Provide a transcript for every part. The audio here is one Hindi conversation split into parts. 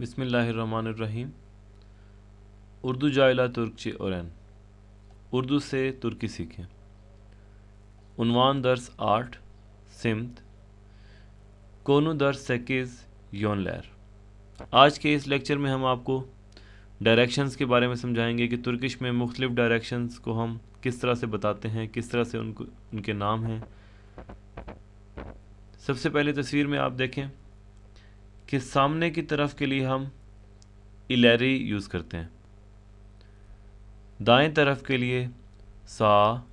बिस्मिल्लाहिर्रहमानिर्रहीम। उर्दू जाइला तुर्कçe öğren। उर्दू से तुर्की सीखें। उन्वान दर्स 8 सिमत कोनु दर्स 8 योनलैर। आज के इस लेक्चर में हम आपको डायरेक्शंस के बारे में समझाएंगे कि तुर्किश में मुख्तलिफ डायरेक्शंस को हम किस तरह से बताते हैं, किस तरह से उनके नाम हैं। सबसे पहले तस्वीर में आप देखें कि सामने की तरफ के लिए हम इलेरी यूज़ करते हैं, दाएं तरफ के लिए सा,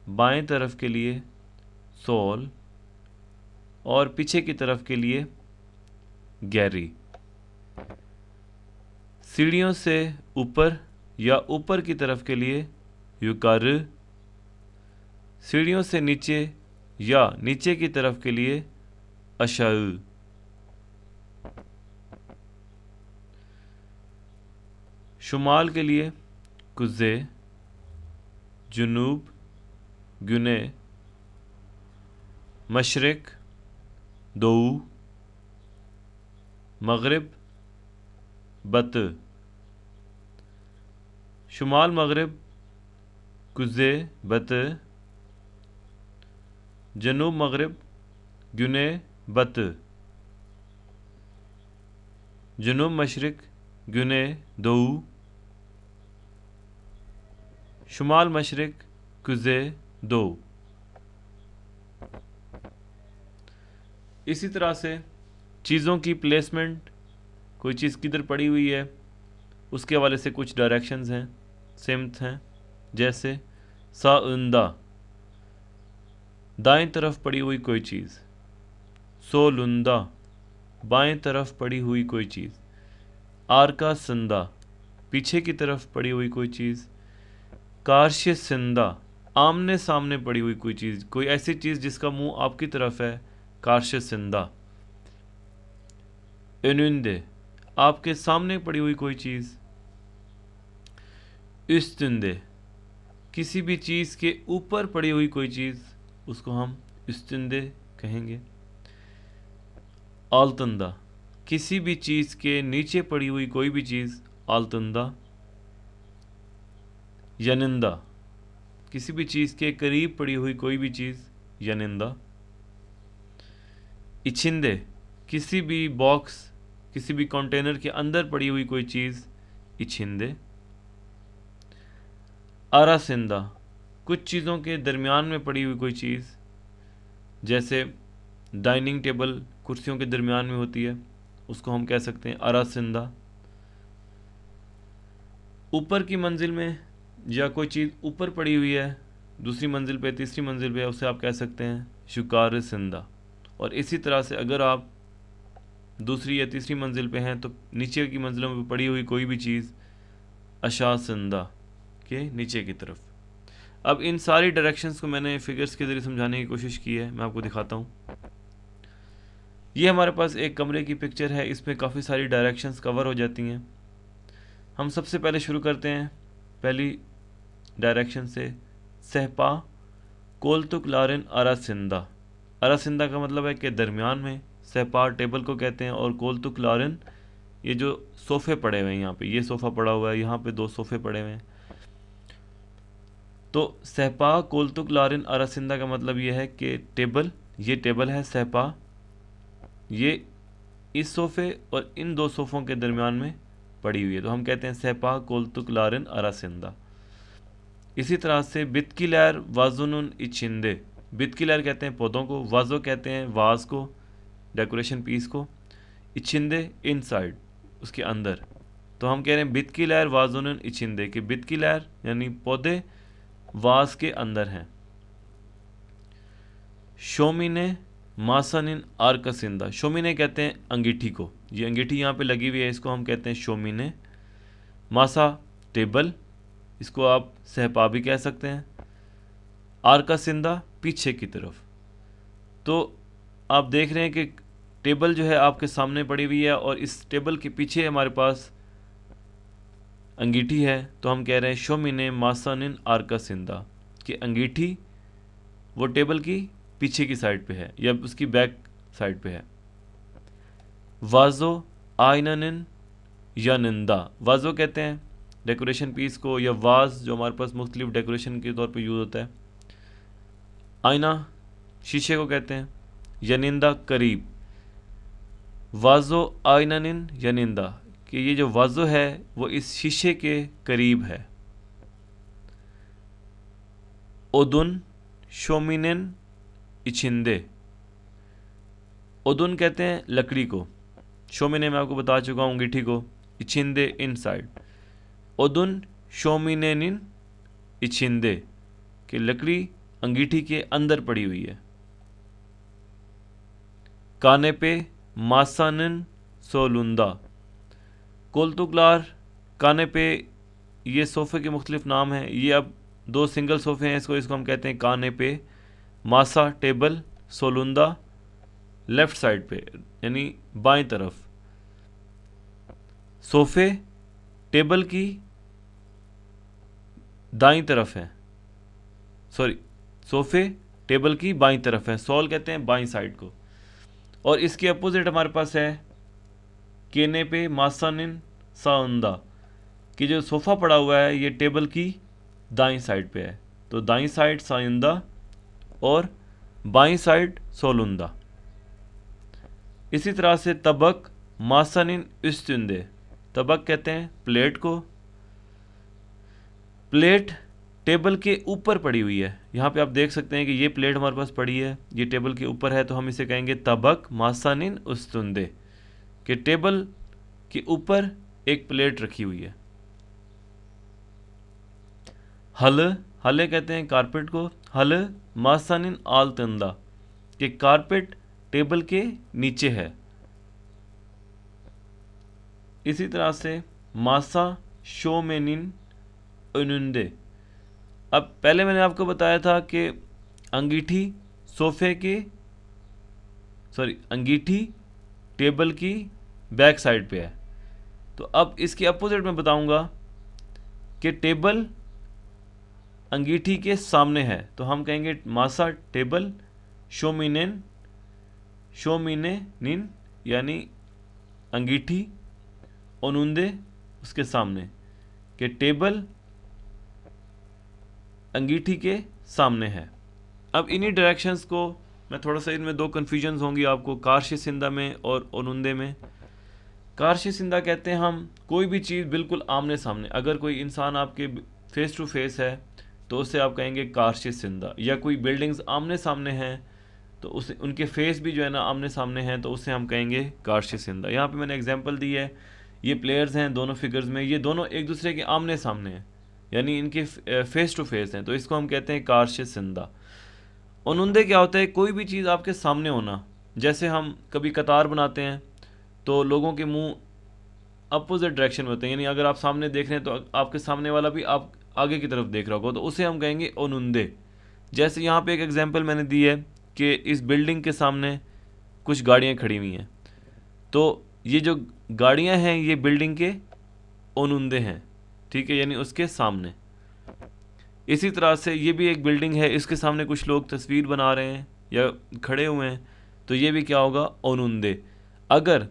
बाएं तरफ के लिए सोल और पीछे की तरफ के लिए गैरी। सीढ़ियों से ऊपर या ऊपर की तरफ के लिए युकार, सीढ़ियों से नीचे या नीचे की तरफ के लिए अशाउ। शुमाल के लिए कुज़े, जुनूब गुने, मशरिक दो, मगरिब बत। शुमाल मगरिब कुज़े बत, जनूब मगरिब गुने बत, जनूब मशरिक गुने दो, शुमाल मशरिक कुज़े दो। इसी तरह से चीज़ों की प्लेसमेंट, कोई चीज़ किधर पड़ी हुई है उसके हवाले से कुछ डायरेक्शंस हैं, सिमत हैं। जैसे साउंदा, दाएं तरफ पड़ी हुई कोई चीज़। सोलुंदा, बाएं तरफ पड़ी हुई कोई चीज़। आरका संदा, पीछे की तरफ पड़ी हुई कोई चीज़। कारश सिंदा, आमने सामने पड़ी हुई कोई चीज़, कोई ऐसी चीज़ जिसका मुंह आपकी तरफ है, कारश सिंदा। önünde, आपके सामने पड़ी हुई कोई चीज़। üstünde, किसी भी चीज़ के ऊपर पड़ी हुई कोई चीज़, उसको हम üstünde कहेंगे। altında, किसी भी चीज़ के नीचे पड़ी हुई कोई भी चीज़, altında। yanında, किसी भी चीज़ के करीब पड़ी हुई कोई भी चीज़, yanında। içinde, किसी भी बॉक्स, किसी भी कंटेनर के अंदर पड़ी हुई कोई चीज़, içinde। arasında, कुछ चीज़ों के दरमियान में पड़ी हुई कोई चीज़, जैसे डाइनिंग टेबल कुर्सियों के दरमियान में होती है, उसको हम कह सकते हैं arasında। ऊपर की मंजिल में या कोई चीज़ ऊपर पड़ी हुई है, दूसरी मंजिल पे, तीसरी मंजिल पे, उसे आप कह सकते हैं शुकारसिंदा। और इसी तरह से अगर आप दूसरी या तीसरी मंजिल पे हैं तो नीचे की मंजिलों में पड़ी हुई कोई भी चीज़ अशासिंदा के नीचे की तरफ। अब इन सारी डायरेक्शंस को मैंने फिगर्स के ज़रिए समझाने की कोशिश की है, मैं आपको दिखाता हूँ। ये हमारे पास एक कमरे की पिक्चर है, इसमें काफ़ी सारी डायरेक्शंस कवर हो जाती हैं। हम सबसे पहले शुरू करते हैं पहली डायरेक्शन से, सहपा कोलतुक लारिन अरासिंदा। अरासिंदा का मतलब है कि दरमियान में, सहपा टेबल को कहते हैं, और कोलतुक लारिन ये जो सोफ़े पड़े हुए हैं, यहाँ पे ये सोफ़ा पड़ा हुआ है, यहाँ पे दो सोफ़े पड़े हुए हैं। तो सहपा कोलतुक लारिन अरासिंदा का मतलब ये है कि टेबल, ये टेबल है, सहपा ये इस सोफ़े और इन दो सोफ़ों के दरमियान में पड़ी हुई है, तो हम कहते हैं सहपा कोलतुक लारिन अरासिंदा। इसी तरह से बितकिलैर वाजुनुन इचिंदे, बितकिलैर कहते हैं पौधों को, वाजो कहते हैं वाज को, डेकोरेशन पीस को, इचिंदे इनसाइड, उसके अंदर। तो हम कह रहे हैं बितकिलैर वाजुनुन इचिंदे, कि बितकिलैर यानी पौधे वाज के अंदर हैं। शोमिने मासनिन आरकसिंदा, शोमिने कहते हैं अंगीठी को, ये अंगीठी यहाँ पे लगी हुई है, इसको हम कहते हैं शोमिने। मासा टेबल, इसको आप सहपा भी कह सकते हैं। आरकसिंदा पीछे की तरफ। तो आप देख रहे हैं कि टेबल जो है आपके सामने पड़ी हुई है और इस टेबल के पीछे हमारे पास अंगीठी है, तो हम कह रहे हैं शोमिने मासनिन आरकसिंदा, कि अंगीठी वो टेबल की पीछे की साइड पे है या उसकी बैक साइड पे है। वाजो आइनन यानिंदा। वाजो कहते हैं डेकोरेशन पीस को, या वाज जो हमारे पास मुख्तलिफ डेकोरेशन के तौर पे यूज़ होता है। आईना शीशे को कहते हैं। यानिंदा करीब। वाजो आइनन यानिंदा कि ये जो वाजो है वो इस शीशे के करीब है। ओदुन शोमिनन इछिंदे। ओदुन कहते हैं लकड़ी को, शोमिने मैं आपको बता चुका हूँ अंगीठी को, इछिंदे इनसाइड। ओदुन शोमिनेनिन इछिंदे कि लकड़ी अंगीठी के अंदर पड़ी हुई है। काने पे मासानन सोलुंदा। कोल्तुगलार काने पे ये सोफ़े के मुख्तलिफ नाम हैं। ये अब 2 सिंगल सोफ़े हैं, इसको हम कहते हैं काने पे। मासा टेबल, सोलुंदा लेफ़्ट साइड पे यानी बाएं तरफ। सोफ़े टेबल की दाईं तरफ है, सॉरी सोफ़े टेबल की बाईं तरफ है, सोल कहते हैं बाईं साइड को। और इसके अपोजिट हमारे पास है केने पे मासानिन साउंदा कि जो सोफ़ा पड़ा हुआ है ये टेबल की दाईं साइड पे है, तो दाईं साइड सायुंदा और बाईं साइड सोलुंदा। इसी तरह से तबक मासानिन इस्तुंदे। तबक कहते हैं प्लेट को। प्लेट टेबल के ऊपर पड़ी हुई है। यहाँ पे आप देख सकते हैं कि ये प्लेट हमारे पास पड़ी है, ये टेबल के ऊपर है, तो हम इसे कहेंगे तबक मासानिन उस्तुंदे कि टेबल के ऊपर एक प्लेट रखी हुई है। हल हले कहते हैं कारपेट को। हल मासानिन आल तंदा कि कारपेट टेबल के नीचे है। इसी तरह से मासा शोमेनिन उनुंदे। अब पहले मैंने आपको बताया था कि अंगीठी सोफे के अंगीठी टेबल की बैक साइड पे है, तो अब इसके अपोजिट में बताऊंगा कि टेबल अंगीठी के सामने है, तो हम कहेंगे मासा टेबल शोमिनेनिन यानी अंगीठी ओनुंदे उसके सामने कि टेबल अंगीठी के सामने है। अब इन्हीं डायरेक्शंस को मैं थोड़ा सा, इनमें 2 कन्फ्यूजन्स होंगी आपको, कारशी सिंदा में और ओनुंदे में। कारशी सिंदा कहते हैं हम कोई भी चीज़ बिल्कुल आमने सामने, अगर कोई इंसान आपके फेस टू फेस है तो उसे आप कहेंगे कारशी सिंदा, या कोई बिल्डिंग्स आमने सामने हैं तो उसे उनके फेस भी जो है ना आमने सामने हैं तो उसे हम कहेंगे कारशी सिंदा। यहाँ पे मैंने एग्जांपल दी है, ये प्लेयर्स हैं दोनों फिगर्स में, ये दोनों एक दूसरे के आमने सामने हैं यानी इनके फेस टू फेस हैं, तो इसको हम कहते हैं कारशी सिंदा। ओनुंदे क्या होता है, कोई भी चीज़ आपके सामने होना, जैसे हम कभी कतार बनाते हैं तो लोगों के मुंह अपोजिट डायरेक्शन में होते हैं, यानी अगर आप सामने देख रहे हैं तो आपके सामने वाला भी आप आगे की तरफ देख रहा होगा, तो उसे हम कहेंगे ओनुंदे। जैसे यहाँ पे एक एग्जांपल मैंने दी है कि इस बिल्डिंग के सामने कुछ गाड़ियाँ खड़ी हुई हैं, तो ये जो गाड़ियाँ हैं ये बिल्डिंग के ओनुंदे हैं, ठीक है, यानी उसके सामने। इसी तरह से ये भी एक बिल्डिंग है, इसके सामने कुछ लोग तस्वीर बना रहे हैं या खड़े हुए हैं, तो ये भी क्या होगा, ओनुंदे। अगर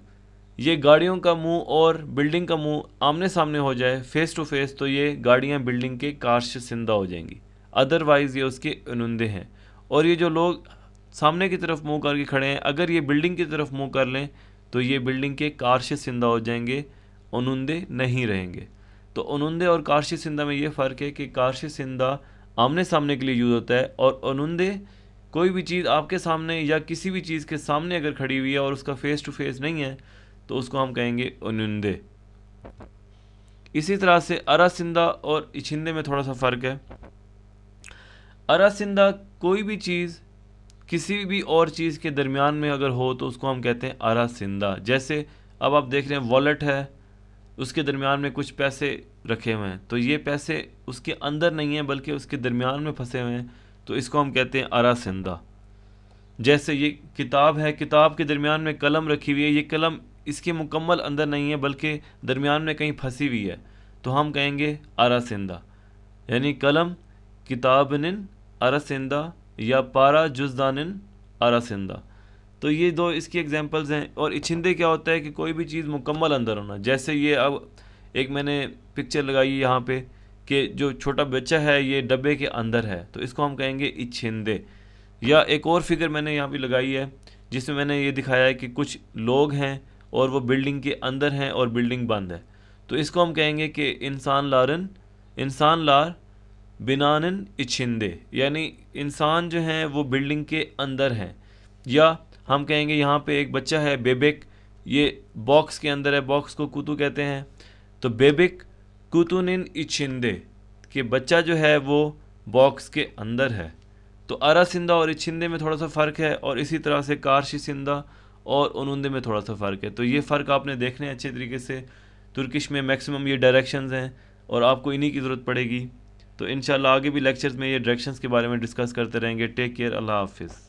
ये गाड़ियों का मुंह और बिल्डिंग का मुंह आमने सामने हो जाए फेस टू फेस, तो ये गाड़ियां बिल्डिंग के कारश सिंदा हो जाएंगी, अदरवाइज़ ये उसके ओनुंदे हैं। और ये जो लोग सामने की तरफ मुंह करके खड़े हैं, अगर ये बिल्डिंग की तरफ मुंह कर लें तो ये बिल्डिंग के कारश सिंदा हो जाएंगे, ओनुंदे नहीं रहेंगे। तो ओनुंदे और कारशी सिंदा में ये फ़र्क है कि कारशी सिंदा आमने सामने के लिए यूज़ होता है, और ओनुंदे कोई भी चीज़ आपके सामने या किसी भी चीज़ के सामने अगर खड़ी हुई है और उसका फेस टू फेस नहीं है तो उसको हम कहेंगे ओनुंदे। इसी तरह से अरासिंदा और इछिंदे में थोड़ा सा फ़र्क है। अरासिंदा कोई भी चीज़ किसी भी और चीज़ के दरमियान में अगर हो तो उसको हम कहते हैं अरासिंदा। जैसे अब आप देख रहे हैं वॉलेट है, उसके दरमियान में कुछ पैसे रखे हुए हैं, तो ये पैसे उसके अंदर नहीं हैं बल्कि उसके दरमियान में फंसे हुए हैं, तो इसको हम कहते हैं अरासिंदा। जैसे ये किताब है, किताब के दरमियान में कलम रखी हुई है, ये कलम इसके मुकम्मल अंदर नहीं है बल्कि दरमियान में कहीं फंसी हुई है, तो हम कहेंगे अरासिंदा। यानी कलम किताबनिन अरासिंदा या पारा जुज़दानिन अरासिंदा। तो ये दो इसकी एग्जांपल्स हैं। और इछिंदे क्या होता है कि कोई भी चीज़ मुकम्मल अंदर होना, जैसे ये अब एक मैंने पिक्चर लगाई यहाँ पे कि जो छोटा बच्चा है ये डब्बे के अंदर है, तो इसको हम कहेंगे इछिंदे। या एक और फिगर मैंने यहाँ पे लगाई है जिसमें मैंने ये दिखाया है कि कुछ लोग हैं और वो बिल्डिंग के अंदर हैं और बिल्डिंग बंद है, तो इसको हम कहेंगे कि इंसान लार बिनानन इछिंदे, यानी इंसान जो हैं वो बिल्डिंग के अंदर हैं। या हम कहेंगे यहाँ पे एक बच्चा है बेबिक, ये बॉक्स के अंदर है, बॉक्स को कुतु कहते हैं, तो बेबिक कुतुनिन इछिंदे, कि बच्चा जो है वो बॉक्स के अंदर है। तो अरासिंदा और इछिंदे में थोड़ा सा फ़र्क है, और इसी तरह से कारशिसिंदा और उनुंदे में थोड़ा सा फ़र्क है। तो ये फ़र्क आपने देखने अच्छे तरीके से। तुर्किश में मैक्सिमम ये डायरेक्शंस हैं और आपको इन्हीं की ज़रूरत पड़ेगी। तो इंशाल्लाह आगे भी लेक्चर्स में ये डायरेक्शंस के बारे में डिस्कस करते रहेंगे। टेक केयर, अल्लाह हाफिज़।